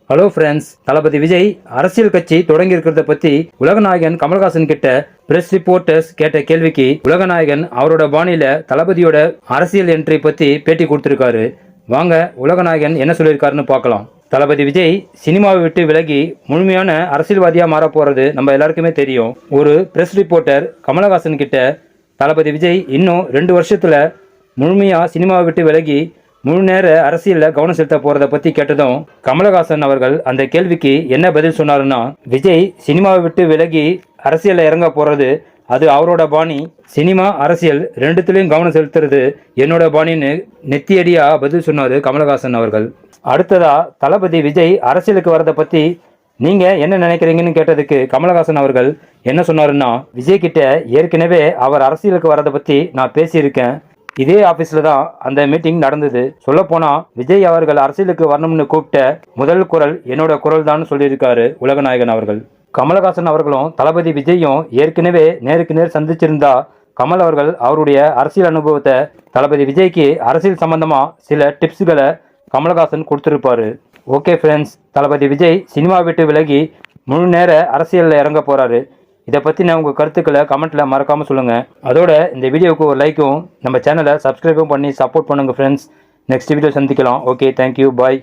Hello friends, தளபதி விஜய் அரசியல் கட்சி தொடங்கி இருக்கிறத பத்தி உலகநாயகன் கமல்ஹாசன் கிட்ட பிரஸ் ரிப்போர்ட்டர்ஸ் கேட்ட கேள்விக்கு உலகநாயகன் அவரோட பாணியில தளபதியோட அரசியல் என்ட்ரி பத்தி பேட்டி கொடுத்திருக்காரு. வாங்க உலகநாயகன் என்ன சொல்லியிருக்காருன்னு பார்க்கலாம். தளபதி விஜய் சினிமாவை விட்டு விலகி முழுமையான அரசியல்வாதியா மாற போறது நம்ம எல்லாருக்குமே தெரியும். ஒரு பிரஸ் ரிப்போர்ட்டர் கமல்ஹாசன் கிட்ட தளபதி விஜய் இன்னும் 2 வருஷத்துல முழுமையா சினிமாவை விட்டு விலகி முழு நேர அரசியலில் கவனம் செலுத்த போறதை பத்தி கேட்டதும் கமலஹாசன் அவர்கள் அந்த கேள்விக்கு என்ன பதில் சொன்னாருன்னா, விஜய் சினிமாவை விட்டு விலகி அரசியலில் இறங்க போறது அது அவரோட பாணி, சினிமா அரசியல் ரெண்டுத்திலையும் கவனம் செலுத்துறது என்னோட பாணின்னு நெத்தியடியா பதில் சொன்னாரு கமலஹாசன் அவர்கள். அடுத்ததா தளபதி விஜய் அரசியலுக்கு வரதை பத்தி நீங்க என்ன நினைக்கிறீங்கன்னு கேட்டதுக்கு கமலஹாசன் அவர்கள் என்ன சொன்னாருன்னா, விஜய் கிட்ட ஏற்கனவே அவர் அரசியலுக்கு வரதை பத்தி நான் பேசியிருக்கேன். இதே ஆபீஸ்ல தான் அந்த மீட்டிங் நடந்தது. சொல்ல போனா விஜய் அவர்கள் அரசியலுக்கு வரணும்னு கூப்பிட்ட முதல் குரல் என்னோட குரல் தான் சொல்லியிருக்காரு உலகநாயகன் அவர்கள். கமலஹாசன் அவர்களும் தளபதி விஜயும் ஏற்கனவே நேருக்கு நேர் சந்திச்சிருந்தா கமல் அவர்கள் அவருடைய அரசியல் அனுபவத்தை தளபதி விஜய்க்கு அரசியல் சம்பந்தமா சில டிப்ஸுகளை கமலஹாசன் கொடுத்துருப்பாரு. ஓகே ஃப்ரெண்ட்ஸ், தளபதி விஜய் சினிமா விட்டு விலகி முழு நேர அரசியலில் இறங்க போறாரு. இதை பற்றின உங்கள் கருத்துக்களை கமெண்ட்டில் மறக்காமல் சொல்லுங்கள். அதோட இந்த வீடியோவுக்கு ஒரு லைக்கும் நம்ம சேனலை சப்ஸ்கிரைபும் பண்ணி சப்போர்ட் பண்ணுங்கள் ஃப்ரெண்ட்ஸ். நெக்ஸ்ட் வீடியோ சந்திக்கலாம். ஓகே, தேங்க்யூ, பாய்.